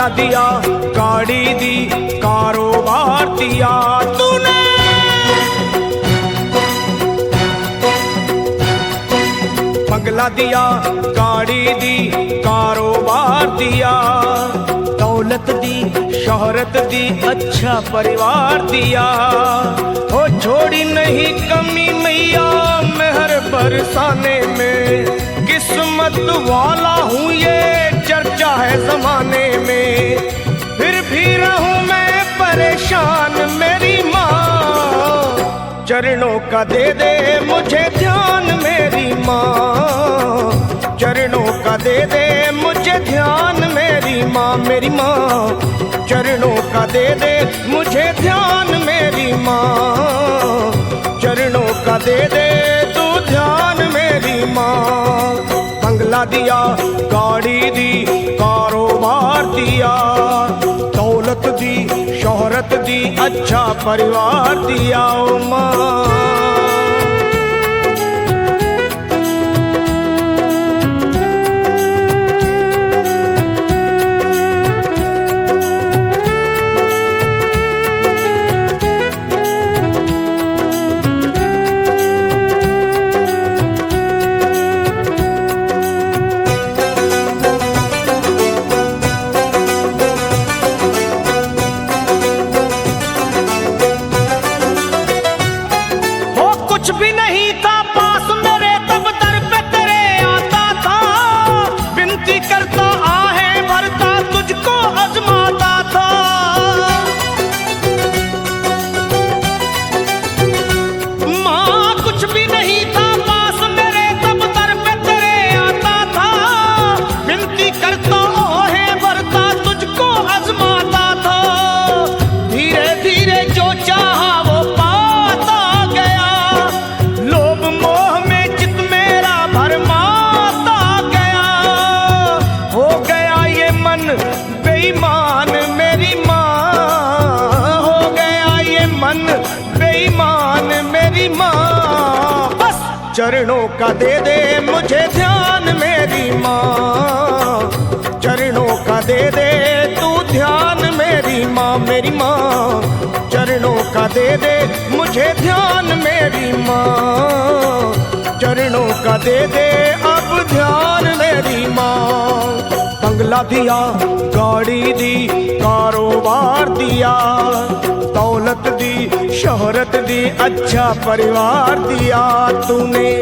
बंगला दिया, गाड़ी दी, कारोबार दिया तूने। बंगला दिया, गाड़ी दी, कारोबार दिया, दौलत दी, शोहरत दी, अच्छा परिवार दिया। ओ छोड़ी नहीं कमी मैया मेहर बरसाने में, किस्मत वाला हूँ ये चर्चा है जमाने में। फिर भी रहूं मैं परेशान मेरी माँ, चरणों का दे दे मुझे ध्यान मेरी माँ, चरणों का दे दे मुझे ध्यान मेरी माँ। मेरी माँ चरणों का दे दे मुझे ध्यान मेरी माँ, चरणों का दे दे तू ध्यान मेरी माँ। बंगला दिया, गाड़ी दी, कारोबार दिया, दौलत दी, शोहरत दी, अच्छा परिवार दिया ओ माँ। कुछ भी नहीं था पास मेरे तब दर पे तेरे आता था, विनती करता आहें भरता तुझको आजमाता था। माँ कुछ भी नहीं था पास मेरे तब दर पे तेरे आता था, विनती करता आहें भरता तुझको आजमाता था। धीरे धीरे जो चाहा वो पाता गया, लोभ मोह में चित मेरा भरमाता गया। हो गया ये मन बेईमान मेरी माँ, हो गया ये मन बेईमान मेरी माँ। बस चरणों का दे दे मुझे ध्यान मेरी माँ, चरणों का दे दे तू ध्यान मेरी माँ। मेरी माँ चरणों का दे दे मुझे ध्यान मेरी माँ, चरणों का दे दे अब ध्यान मेरी माँ। बंगला दिया, गाड़ी दी, कारोबार दिया, दौलत दी, शोहरत दी, अच्छा परिवार दिया तूने।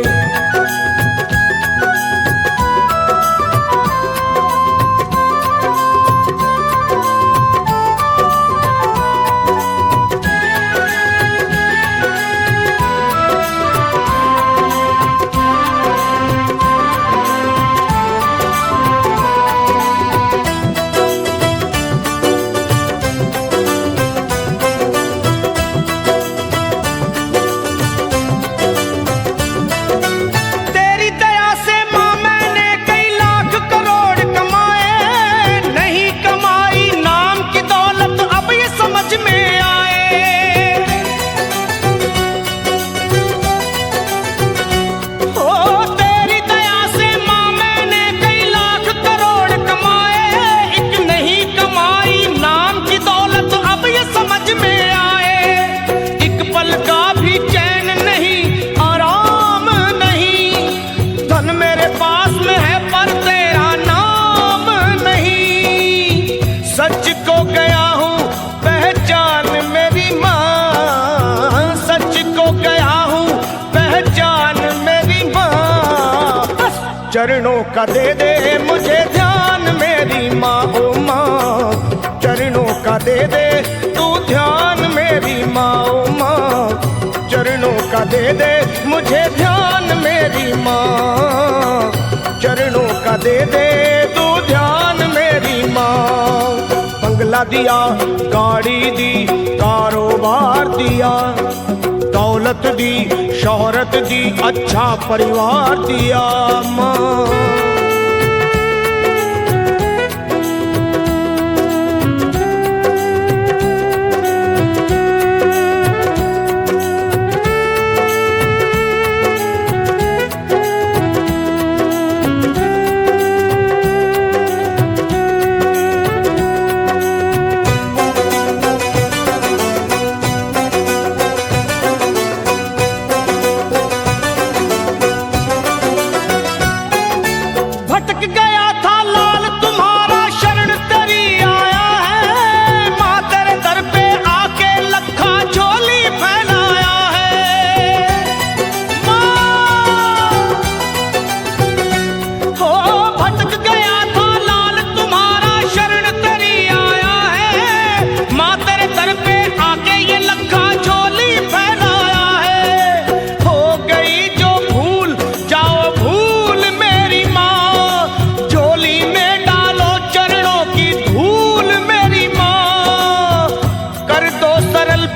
सच को गया हूँ पहचान मेरी माँ, सच को गया हूँ पहचान मेरी माँ। बस चरणों का दे दे मुझे ध्यान मेरी माँ, ओ माँ चरणों का दे दे तू ध्यान मेरी माँ, ओ माँ चरणों का दे दे मुझे ध्यान मेरी माँ, चरणों का दे दे तू ध्यान मेरी माँ। बंगला दिया, गाड़ी दी, कारोबार दिया, दौलत दी, शोहरत दी, अच्छा परिवार दिया माँ।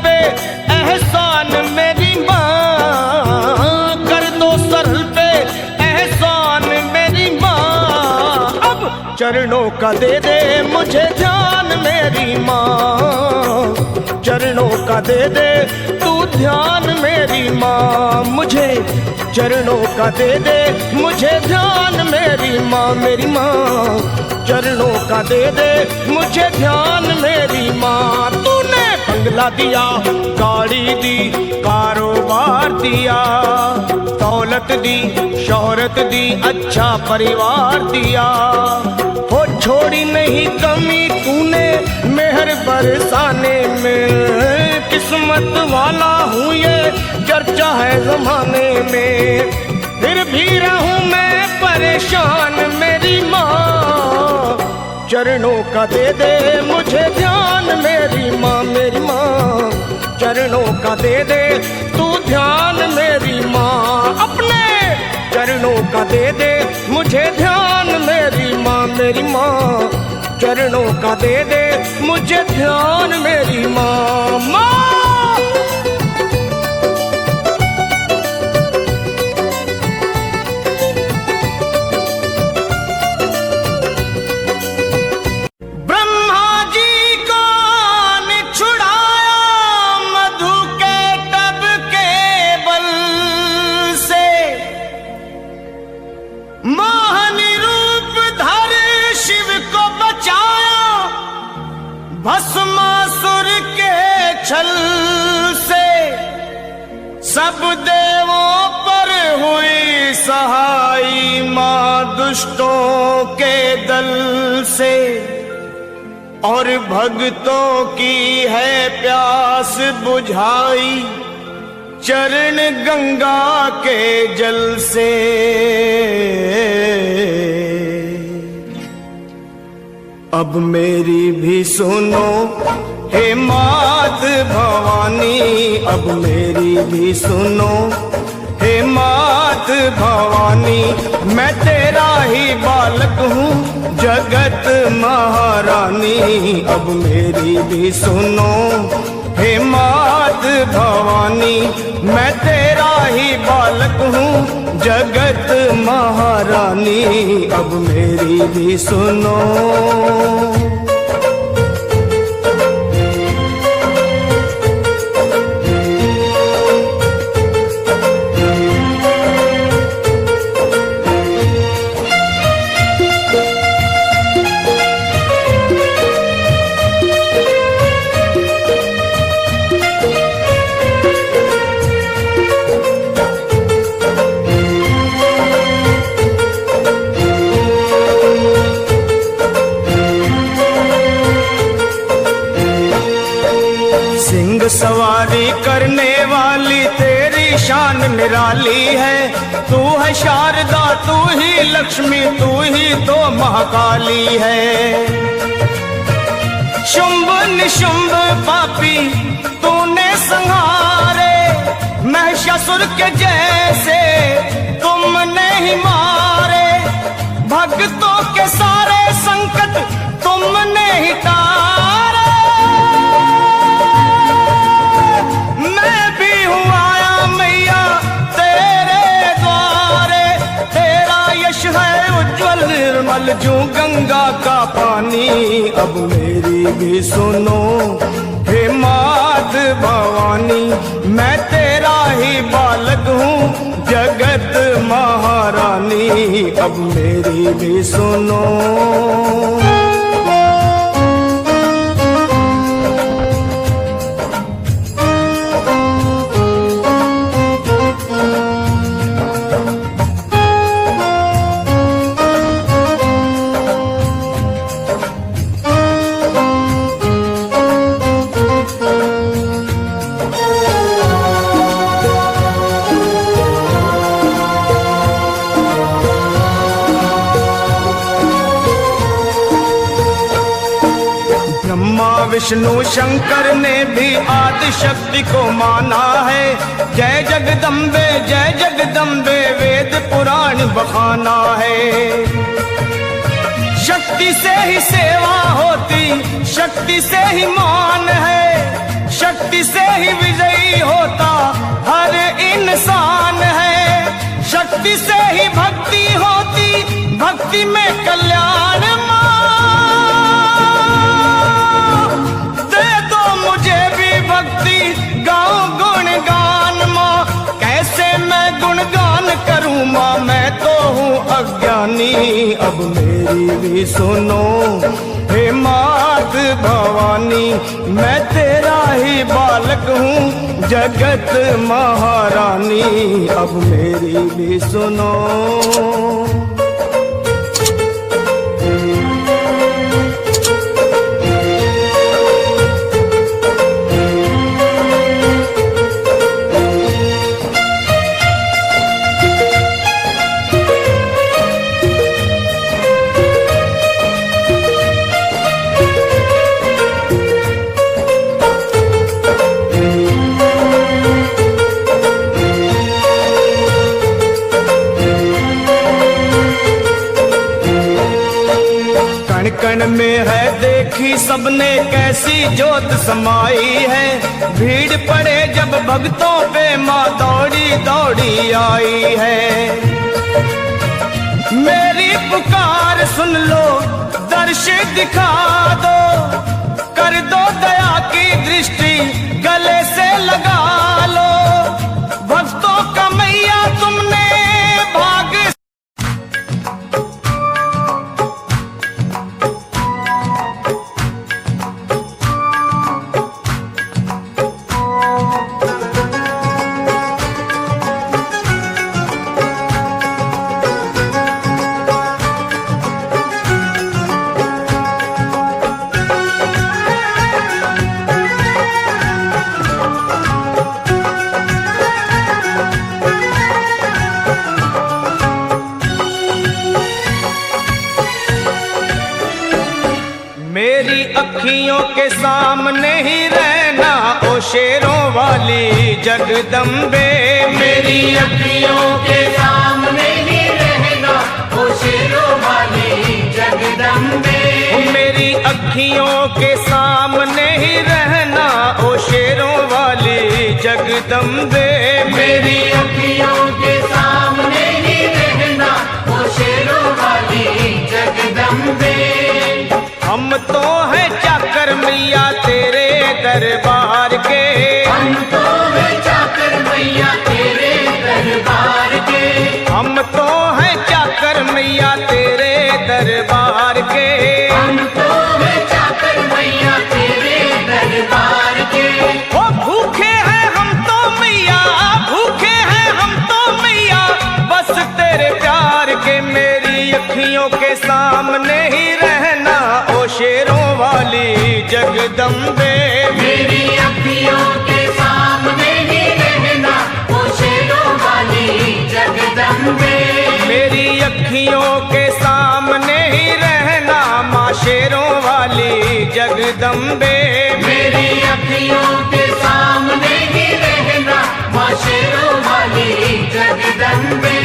पे एहसान मेरी माँ, कर दो सरल पे एहसान मेरी माँ। अब चरणों का दे दे मुझे ध्यान मेरी माँ, चरणों का दे दे तू ध्यान मेरी माँ। मुझे चरणों का दे दे मुझे ध्यान मेरी माँ, मेरी माँ। चरणों का दे दे मुझे ध्यान मेरी माँ। तूने बंगला दिया, गाड़ी दी, कारोबार दिया, दौलत दी, शोहरत दी, अच्छा परिवार दिया। हो छोड़ी नहीं कमी तूने मेहर बरसाने में, किस्मत वाला हूँ ये चर्चा है जमाने में। फिर भी रहूं मैं परेशान मेरी माँ, चरणों का दे दे मुझे ध्यान मेरी माँ, मेरी माँ। चरणों का दे दे तू ध्यान मेरी माँ, अपने चरणों का दे दे मुझे ध्यान मेरी माँ, मेरी माँ। चरणों का दे दे मुझे ध्यान मेरी माँ, माँ। भस्मासुर के छल से सब देवों पर हुई सहाई माँ, दुष्टों के दल से। और भक्तों की है प्यास बुझाई चरण गंगा के जल से। अब मेरी भी सुनो हे मात भवानी, अब मेरी भी सुनो हे मात भवानी। मैं तेरा ही बालक हूँ जगत महारानी, अब मेरी भी सुनो हे मात भवानी। मैं तेरा ही बालक हूँ जगत महारानी, अब मेरी भी सुनो। सवारी करने वाली तेरी शान निराली है। तू है शारदा, तू ही लक्ष्मी, तू ही तो महाकाली है। शुंभ निशुंभ पापी तूने संहारे, महिषासुर के जैसे तुमने ही मारे। भक्तों के सारे संकट तुमने ही तारे। निर्मल जो गंगा का पानी, अब मेरी भी सुनो हे मात भवानी। मैं तेरा ही बालक हूँ जगत महारानी, अब मेरी भी सुनो। विष्णु शंकर ने भी आदि शक्ति को माना है। जय जगदम्बे जय जगदम्बे वेद पुराण बखाना है। शक्ति से ही सेवा होती, शक्ति से ही मान है। शक्ति से ही विजयी होता हर इंसान है। शक्ति से ही भक्ति होती, भक्ति में कल्याण। दे दो मुझे भी भक्ति, गाऊं गुणगान माँ। कैसे मैं गुणगान करूं माँ, मैं तो हूँ अज्ञानी। अब मेरी भी सुनो हे मात भवानी, मैं तेरा ही बालक हूँ जगत महारानी। अब मेरी भी सुनो। कण में है देखी सबने कैसी जोत समाई है। भीड़ पड़े जब भक्तों पे माँ दौड़ी दौड़ी आई है। मेरी पुकार सुन लो, दर्श दिखा दो, कर दो दया की दृष्टि गले से लगा लो। भक्तों का मैया तुमने भाग। मेरी अखियों के सामने ही रहना ओ शेरों वाली जगदम्बे। मेरी अखियों के सामने ही रहना ओ शेरों वाली जगदम्बे। मेरी अखियों के सामने ही रहना ओ शेरों वाली जगदम्बे। मेरी अखियों के सामने ही रहना ओ शेरों वाली जगदम्बे। हम तो हैं चाकर मैया तेरे दरबार के। हम तो हैं चाकर मैया तेरे दरबार के। हम तो हैं चाकर मैया तेरे दरबार के। हम तो हैं चाकर मैया तेरे दरबार के। ओ भूखे हैं हम तो मैया, भूखे हैं हम तो मैया, बस तेरे प्यार के। मेरी अखियों के सामने ही रहना ओ शेरों वाली जगदम्बे। मेरी अखियों के सामने ही रहना ओ शेरों वाली जगदम्बे। मेरी अखियों के सामने ही रहना माँ शेरों वाली जगदम्बे। मेरी अखियों के सामने ही रहना माँ शेरों वाली जगदम्बे।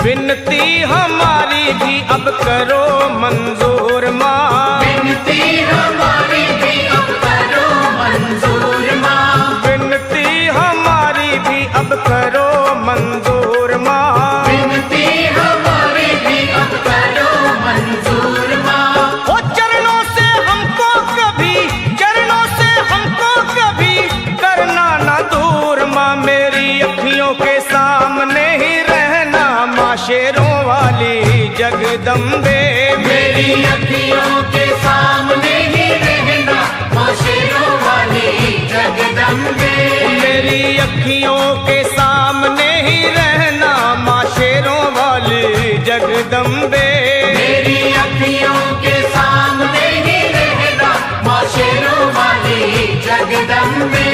विनती हमारी भी अब करो मंजूर माँ। विनती हमारी भी अब करो मंजूर माँ। विनती हमारी भी अब करो मंजूर माँ। विनती हमारी भी अब करो मंजूर माँ। ओ चरणों से हमको कभी, चरणों से हमको कभी करना ना दूर माँ। मेरी अखियों के सामने ही रहना माँ शेरों वाली जगदम्बे। मेरी अखियों के सामने ही रहना माँ शेरों वाली जगदम्बे। मेरी अखियों के सामने ही रहना माँ शेरों वाली जगदम्बे। मेरी अखियों के सामने ही रहना माँ शेरों वाली जगदम्बे।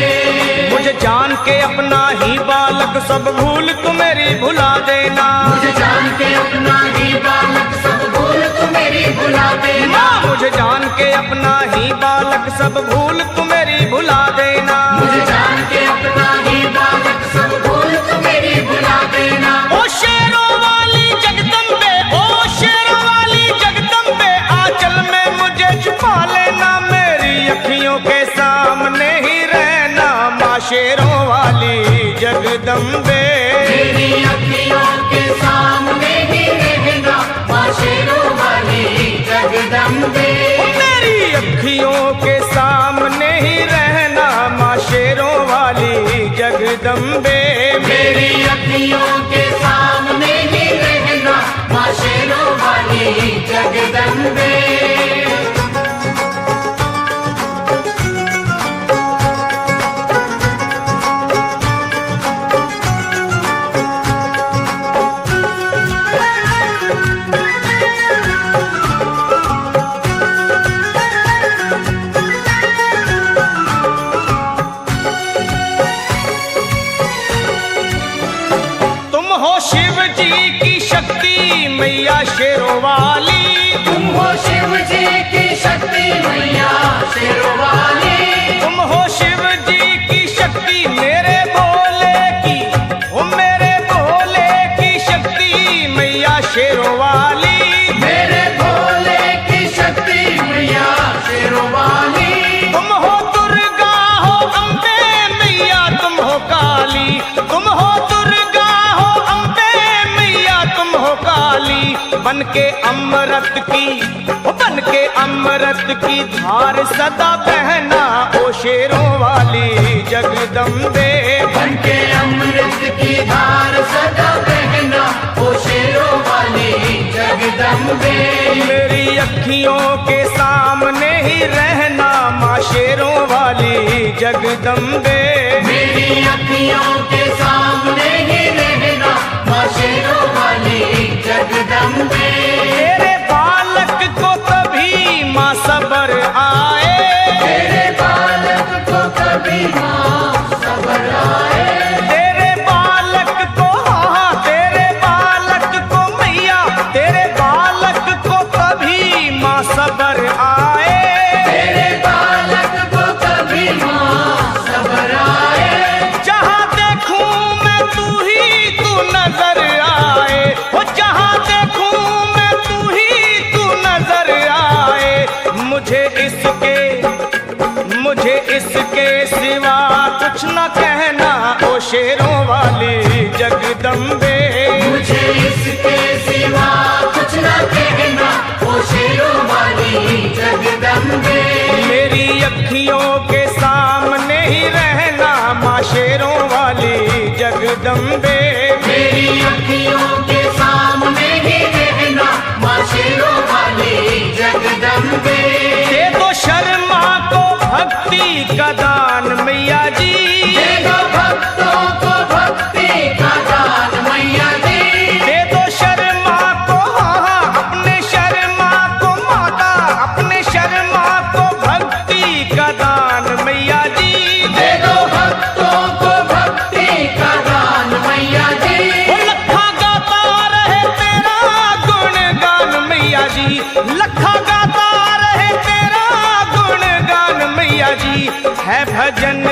मुझे जान के अपना ही बालक सब भूल तू मेरी भुला देना। मुझे जान के अपना ही बालक सब भूल तू मेरी भुला देना। मुझे जान के अपना ही बालक सब भूल तू मेरी भुला देना। मुझे जान के अपना ही बालक सब भूल तू मेरी भुला देना। ओ शेरों वाली जगदम्बे, ओ शेरों वाली जगदम्बे, आंचल में मुझे छुपा लेना। मेरी अखियों के सामने ही शेरों वाली जगदम्बे। मेरी अखियों के सामने ही रहना माँ शेरों वाली जगदम्बे। मेरी अखियों के सामने ही रहना माँ शेरों वाली जगदम्बे। मेरी अखियों के सामने ही रहना माँ शेरों वाली जगदम्बे। मैया शेरों वाली तुम हो शिव जी की शक्ति मैया शेरों वाली। तुम हो शिव जी की शक्ति मेरे भोले की, ओ मेरे भोले की शक्ति मैया शेरों वाली। मेरे भोले की शक्ति मैया शेरों वाली। तुम हो दुर्गा हो अम्बे मैया तुम हो काली। तुम हो दुर्गा हो अम्बे मैया तुम हो काली। बन के अमृत की धार सदा बहना ओ शेरों वाली जगदम्बे। बन के अमृत की धार सदा बहना ओ शेरों वाली जगदम्बे। मेरी अखियों के सामने ही रहना माँ शेरों वाली जगदम्बे। मेरी अखियों के सामने ही रहना माँ शेरों वाली जगदम्बे। तेरे बालक को कभी माँ सबर आए। तेरे बालक को कभी माँ सबर आए। तेरे बालक को हाँ तेरे बालक को मैया तेरे बालक को कभी माँ सबर आए। तेरे बालक को कभी माँ सबर आए। जहाँ देखूं मैं तू ही तू नजर आए। वो जहाँ देखूं मैं तू ही तू नजर आए। मुझे इसके सिवा कुछ न कहना ओ शेरों वाली जगदम्बे। मुझे इसके सिवा कुछ न कहना ओ शेरों वाली जगदम्बे। मेरी अखियों के सामने ही रहना माँ शेरों वाली जगदम्बे। मेरी अखियों के सामने ही रहना माँ शेरों वाली जगदम्बे। दे दो शर्मा को भक्ति का दान मैया जी। दे दो भक्तों को भक्ति का दान मैया जी। दे दो शर्मा को हाँ अपने शर्मा को माता अपने शर्मा को भक्ति का दान मैया जी। दे दो भक्तों को भक्ति का दान मैया जी। वो लखा गाता रहे तेरा गुणगान मैया जी। लखा गाता रहे तेरा गुणगान मैया जी। है भजन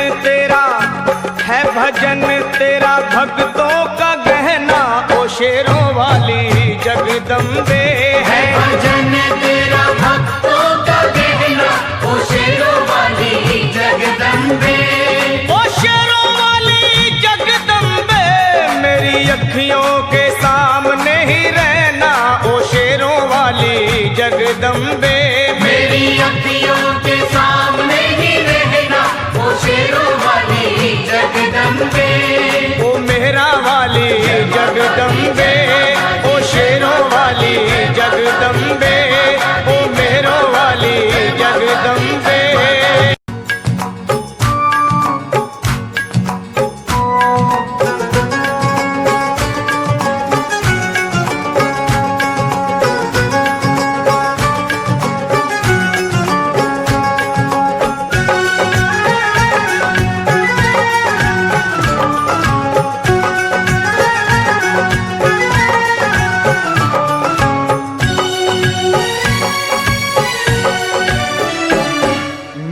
तेरा भक्तों का गहना ओ शेरों वाली जगदम्बे। है भजन तेरा भक्तों का गहना ओ शेरों वाली जगदम्बे। ओ शेरों वाली जगदम्बे। मेरी अखियों के सामने ही रहना ओ शेरों वाली जगदम्बे। मेरी अखियों के सामने ही रहना ओ शेरों वाली जगदम्बे। ओ मेहरा वाली जगदम्बे। ओ शेरों वाली जगदम्बे। ओ मेहरों वाली जगदम्बे।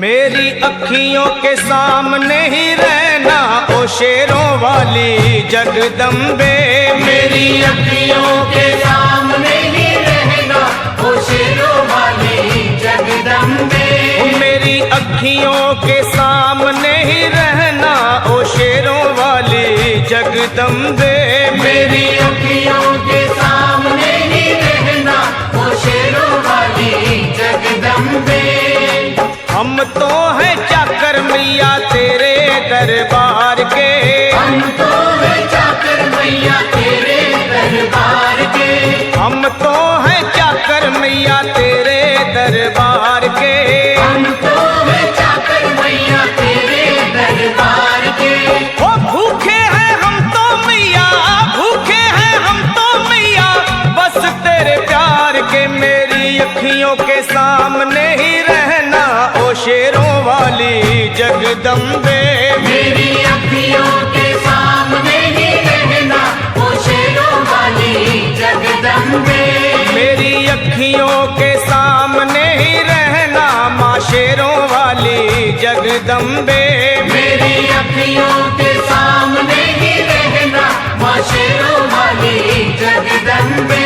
मेरी अखियों के सामने ही रहना ओ शेरों वाली जगदम्बे। मेरी अखियों के सामने ही रहना ओ शेरों वाली जगदम्बे। मेरी अखियों के सामने ही रहना ओ जगदम्बे। मेरी अखियों के सामने ही रहना ओ शेरों वाली जगदम्बे। हम तो हैं चाकर मैया तेरे दरबार के, हम तो हैं चाकर मैया तेरे दरबार के। हम तो हैं चाकर मैया तेरे दरबार के। हम तो हैं चाकर मैया तेरे दरबार के। ओ भूखे हैं हम तो मैया, भूखे हैं हम तो मैया, बस तेरे प्यार के। मेरी अखियों के सामने ही रहना ओ शेरों वाली जगदम्बे। मेरी अखियों के सामने ही रहना ओ शेरों वाली जगदम्बे। मेरी अखियों के सामने ही रहना माँ शेरों वाली जगदम्बे। मेरी अखियों के सामने ही रहना माँ शेरों वाली जगदम्बे।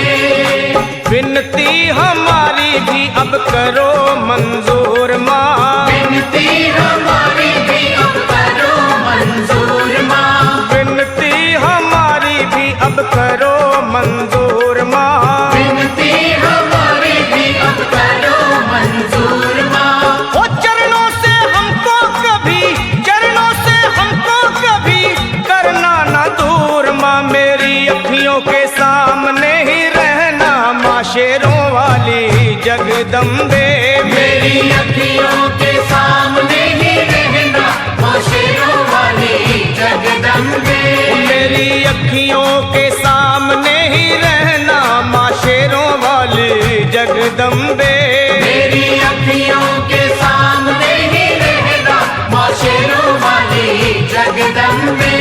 विनती हमारी भी अब करो मंजूर माँ, विनती हमारी भी अब करो मंजूर माँ। विनती हमारी भी अब करो मंजूर माँ। विनती हमारी भी अब करो मंजूर माँ। ओ चरणों से हमको कभी, चरणों से हमको कभी करना ना दूर माँ। मेरी अखियों के सामने ही रहना माँ शेरों वाली जगदम्बे। मेरी अखियों के सामने ही रहना माँ शेरों वाली जगदम्बे। मेरी अखियों के सामने ही रहना माँ शेरों वाली जगदम्बे। मेरी अखियों के सामने ही रहना माँ शेरों वाली जगदम्बे।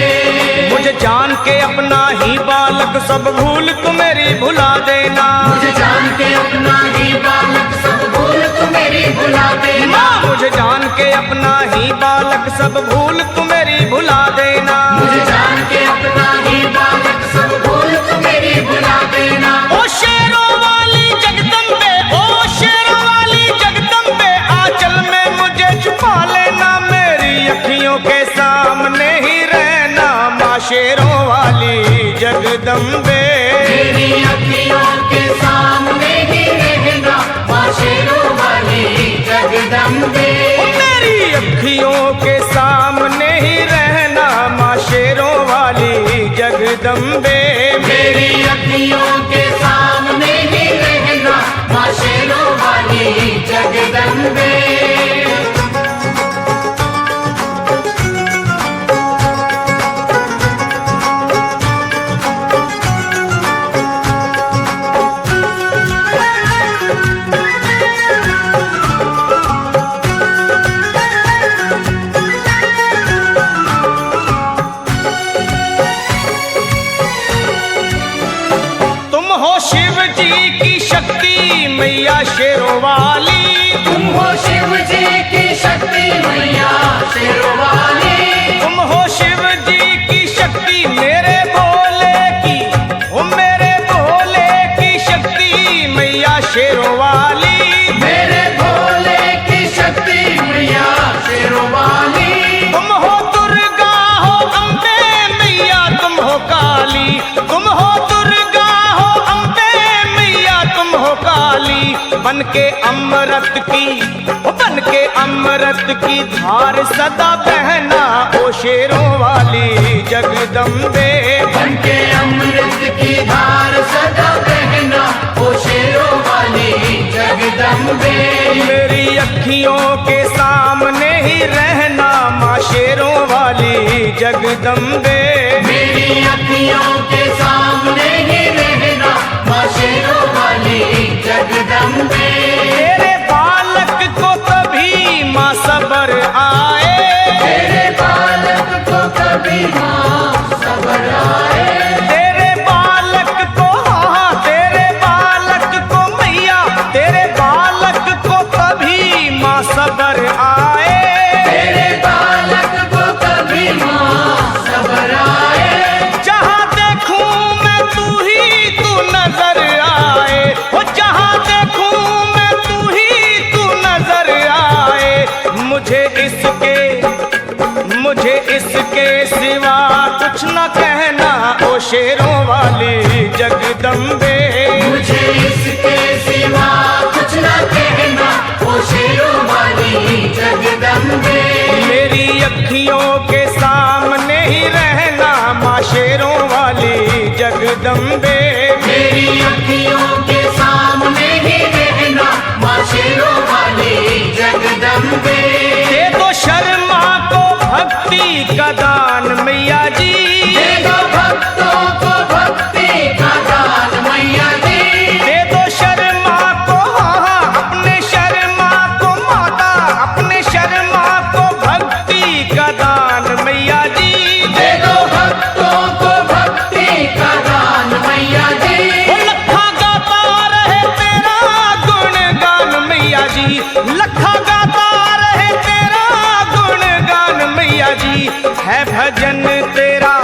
मुझे जान के अपना ही बालक सब भूल तू मेरी भुला देना। मुझे जान के अपना ही बालक सब भूल तू मेरी भुला देना। माँ मुझे जान के अपना ही बालक सब भूल तू मेरी भुला देना। मुझे जान के अपना ही बालक सब भूल तू मेरी भुला देना। ओ शेरों वाली जगदम्बे, ओ शेरों वाली जगदम्बे, आंचल में मुझे छुपा लेना। मेरी अखियों के सामने ही रहना माँ शेरों वाली जगदम्बे। मेरी अखियों के सामने ही रहना माँ शेरों वाली जगदम्बे। मेरी अखियों के सामने ही रहना माँ शेरों वाली जगदम्बे। मेरी अखियों के सामने ही रहना माँ शेरों वाली जगदम्बे। शिव जी की शक्ति मैया शेरों वाली, तुम हो शिव जी की शक्ति मैया शेरों वाली। तुम हो शिव जी की शक्ति मेरे भोले की, ओ मेरे भोले की शक्ति मैया शेरों वाली। मेरे भोले की शक्ति मैया शेरों वाली। तुम हो दुर्गा हो अम्बे मैया, तुम हो काली, तुम हो दुर्गा हो अम्बे मैया, तुम हो काली। बन के अमृत की, बन के अमृत की धार सदा बहना ओ शेरों वाली जगदम्बे। बन के अमृत की धार सदा बहना ओ शेरों वाली जगदम्बे। मेरी अखियों के सामने ही रहना माँ शेरों वाली जगदम्बे। मेरी अखियों के सामने ही रहना माँ शेरों वाली जगदम्बे। तेरे बालक को कभी माँ सबर आए, तेरे बालक को कभी माँ सबर आए। तेरे बालक को, हाँ तेरे बालक को मैया, तेरे बालक को कभी माँ सबर आए। तेरे बालक को कभी माँ सबर आए। जहाँ देखूं मैं तू ही तू नजर आए, हो जहाँ देखूं मैं तू ही तू नजर आए। मुझे इसके सिवा कुछ न कहना ओ शेरों वाली जगदम्बे। मुझे इसके सिवा कुछ न कहना, ओ शेरों वाली जगदम्बे। मेरी अखियों के सामने ही रहना माँ शेरों वाली जगदम्बे। मेरी अखियों के सामने ही रहना माँ शेरों वाली जगदम्बे। दे दो शर्मा को भक्ति का दान मैया जी। दे दो भक्तों को भक्ति का दान मैया जी। दे दो शर्मा को अपने शर्मा को माता, अपने शर्मा को भक्ति का दान मैया जी। दे दो भक्तों को भक्ति का दान मैया जी। लखा गाता रहे तेरा गुणगान मैया जी। लखा गाता रहे तेरा गुणगान मैया जी। है भजन तेरा,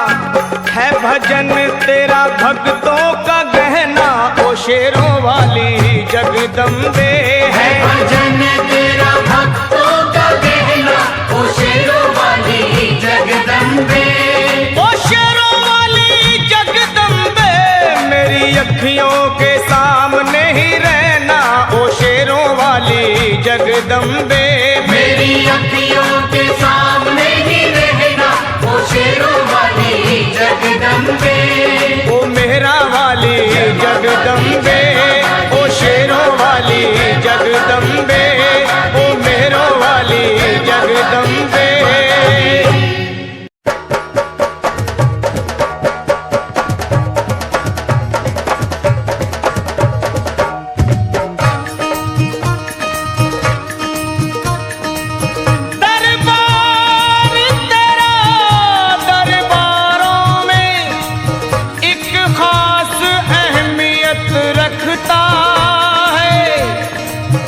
है भजन तेरा भक्तों का गहना ओ शेरों वाली जगदम्बे। है भजन तेरा भक्तों का गहना, ओ शेरों वाली जगदम्बे। ओ शेरों वाली जगदम्बे। मेरी अखियों के सामने ही रहना ओ शेरों वाली जगदम्बे। मेरी अखियों के सामने ही रहना, ओ शेरों वाली जगदम्बे। ओ मेहरा वाली जगदम्बे। ओ शेरों वाली जगदम्बे। ओ मेहरों वाली जगदम्बे। दरबार तेरा दरबारों में एक खास अहमियत रखता है।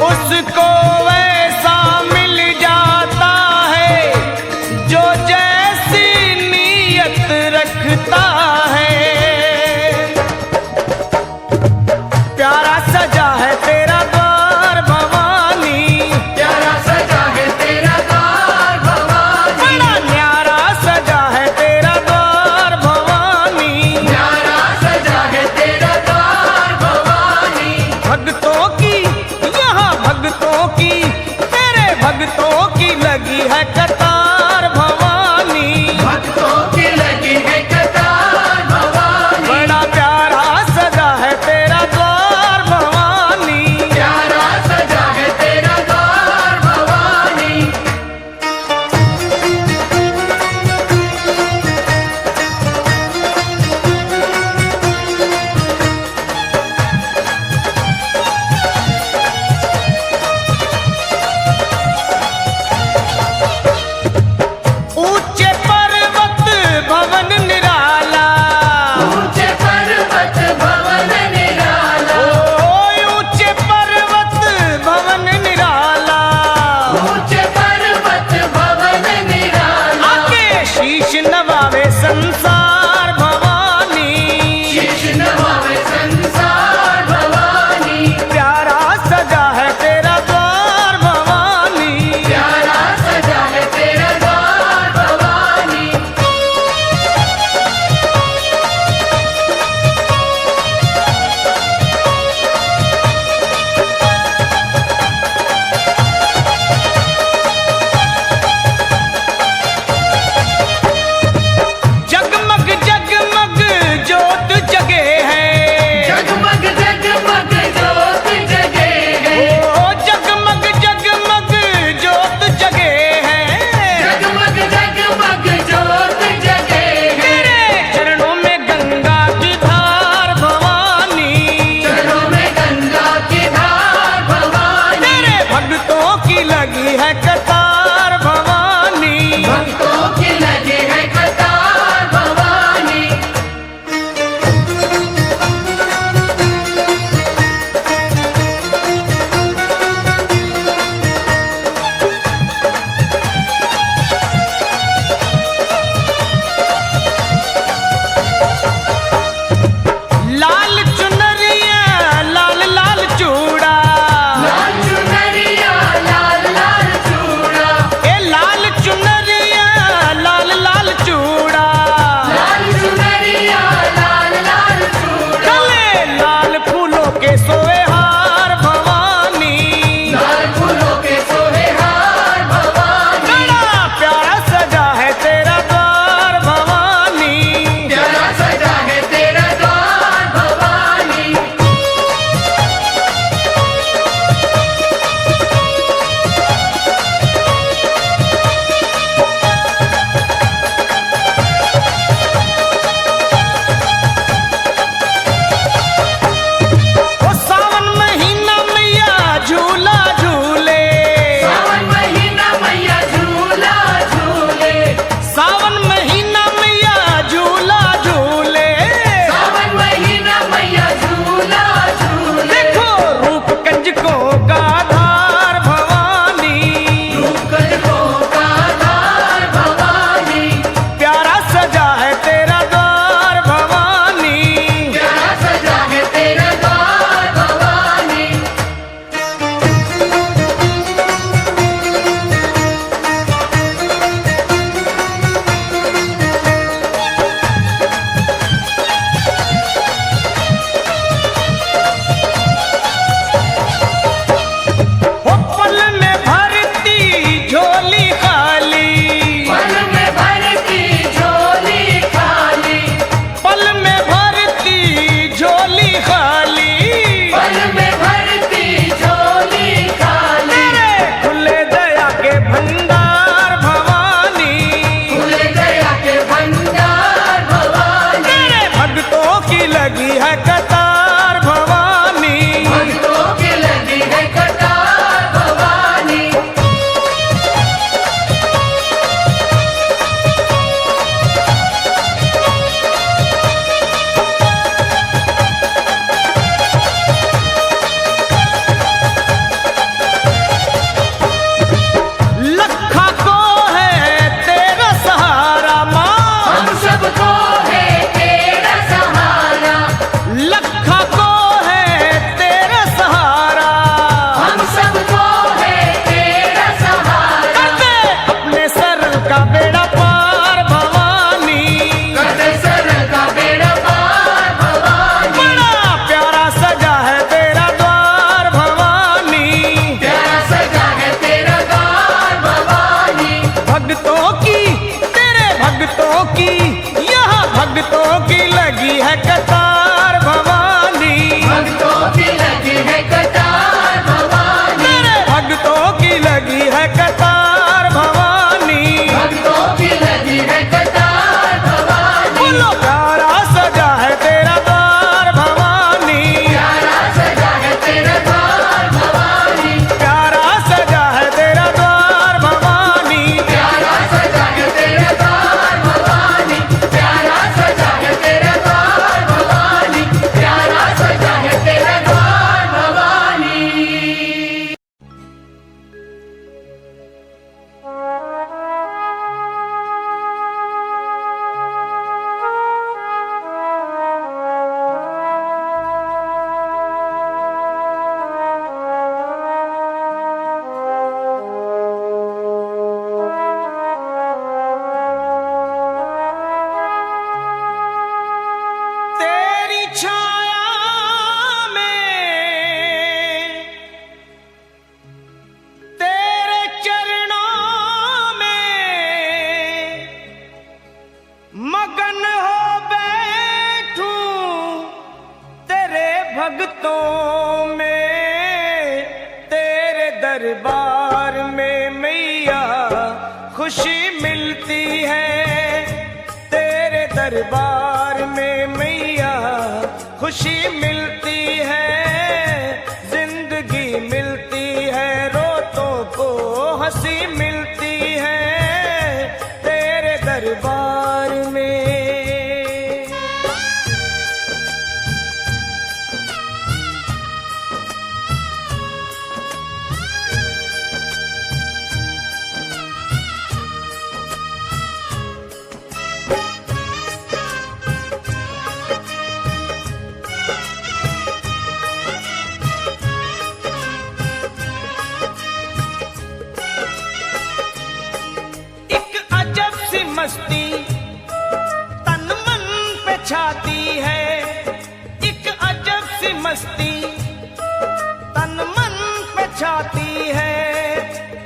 उसको वैसा मिल जाता है जो जैसी नीयत रखता है। प्यारा सजा है तेरा द्वार भवानी। प्यारा सजा है तेरा द्वार भवानी। बड़ा न्यारा सजा है तेरा द्वार भवानी। प्यारा सजा है तेरा द्वार भवानी। भक्तों की, यहाँ भक्तों की, तेरे भक्तों की लगी है कतार भवानी। भक्तों की लगी है कतार भवानी। बड़ा प्यारा सजा है तेरा द्वार भवानी। प्यारा सजा है तेरा द्वार भवानी। ऊंचे पर्वत भवन निराला। ऊंचे पर्वत भवन निराला। ऊंचे पर्वत भवन निराला। ऊंचे पर्वत भवन निराला। आके शीश नवावे संसार भवानी। शीश नवावे संसार भवानी। प्यारा सजा है तेरा द्वार भवानी। प्यारा सजा है तेरा द्वार भवानी। जगमग भक्तों की लगी है कतार भवानी, भक्तों की लगी है कतार भवानी, तेरे भक्तों की लगी है कतार भवानी, भक्तों की लगी है कतार भवानी। बोलो प्यारा सजा है तेरा द्वार भवानी, प्यारा सजा है तेरा द्वार भवानी, प्यारा सजा है तेरा द्वार भवानी, प्यारा सजा है तेरा द्वार भवानी, प्यारा सजा है तेरा द्वार भवानी, प्यारा सजा है तेरा द्वार भवानी। तेरी छाया में, तेरे चरणों में मगन हो बैठूं, तेरे भक्तों में, तेरे दरबार में मैया खुशी मिलती है, तेरे दरबार में मैया खुशी मिलती है, जिंदगी मिलती है, रोतों को हंसी मिलती है, तेरे दरबार में। एक अजब सी मस्ती तन मन पे छाती है, एक अजब सी मस्ती तन मन पे छाती है,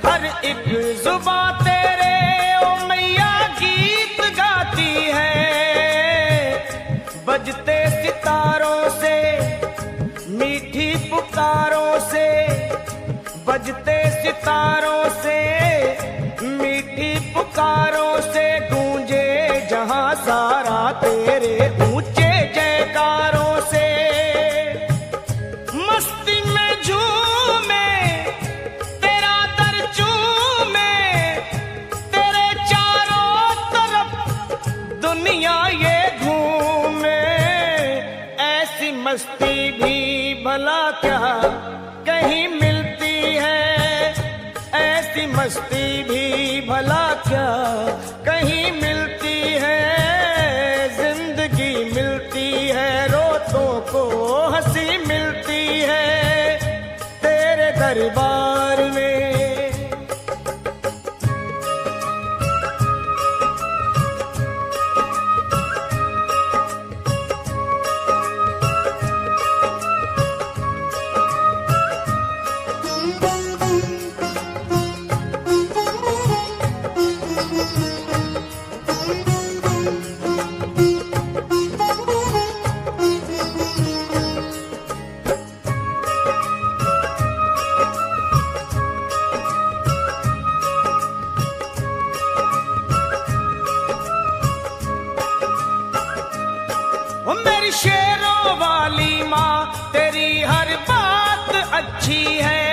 हर एक जुबान तेरे ओ मैया गीत गाती है, बजते सितारों से मीठी पुकारों से, बजते सितारों से मीठी पुकारों से, गूंजे जहां सारा तेरे ऊंचे जयकारों से, मस्ती में झूमे तेरा दर चूमे, तेरे चारों तरफ दुनिया ये घूमे, ऐसी मस्ती भी भला क्या कहीं मिलती है, ऐसी मस्ती भी भला क्या कहीं मिलती है, जिंदगी मिलती है, रोतों को हंसी मिलती है, तेरे दरबार में। ओ मेरी शेरों वाली माँ तेरी हर बात अच्छी है,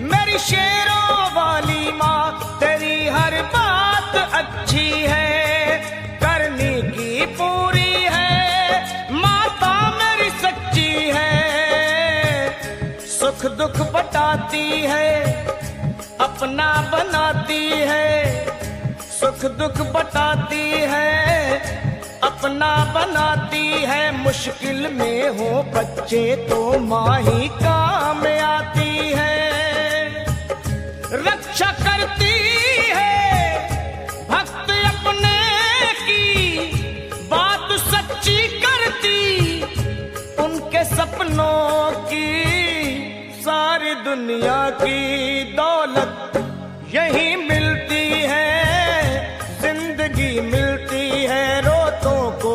मेरी शेरों वाली माँ तेरी हर बात अच्छी है, करनी की पूरी है, माता मेरी सच्ची है, सुख दुख बटाती है, अपना बनाती है, सुख दुख बटाती है, अपना बनाती है, मुश्किल में हो बच्चे तो माँ ही काम आती है, रक्षा करती है भक्त अपने की, बात सच्ची करती उनके सपनों की, सारी दुनिया की दौलत यही मिलती है, जिंदगी मिलती है, रोतों को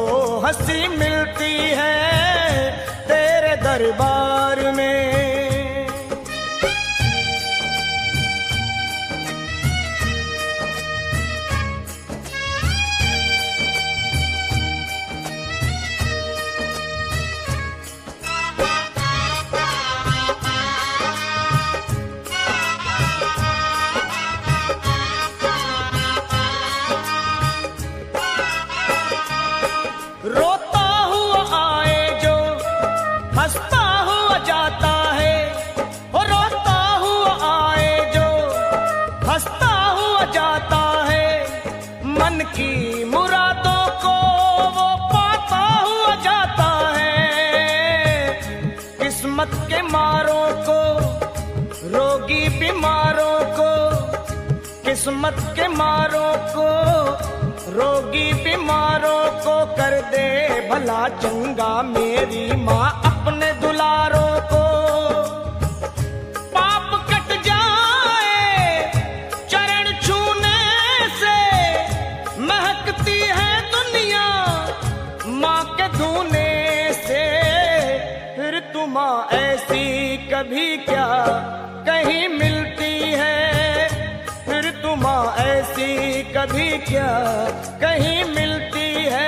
हंसी मिलती है तेरे दरबार में। रोता हुआ आए जो हंसता हुआ जाता है, वो रोता हुआ आए जो हंसता हुआ जाता है, मन की मुरादों को वो पाता हुआ जाता है। किस्मत के मारों को, रोगी बीमारों को, किस्मत के मारों को, रोगी बीमारों को कर दे भला चंगा मेरी माँ अपने दुलारों को। पाप कट जाए चरण छूने से, महकती है दुनिया माँ के धूने से। फिर तू माँ ऐसी कभी क्या कहीं मिलती है, फिर तू माँ ऐसी कभी क्या कहीं मिलती है।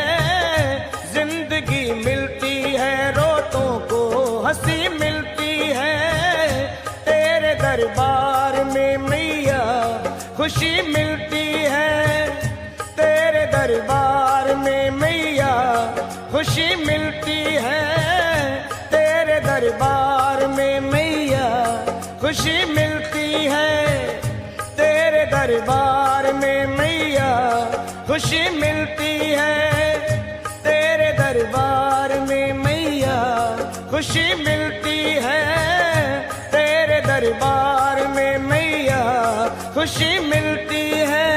जिंदगी मिलती है रोतों को हंसी मिलती है, तेरे दरबार में मैया खुशी मिलती है। तेरे दरबार में मैया खुशी मिलती है, तेरे दरबार में मैया खुशी मिलती है। तेरे दरबार में मैया खुशी मिलती है, तेरे दरबार में मैया खुशी मिलती है। तेरे दरबार में मैया खुशी मिलती है।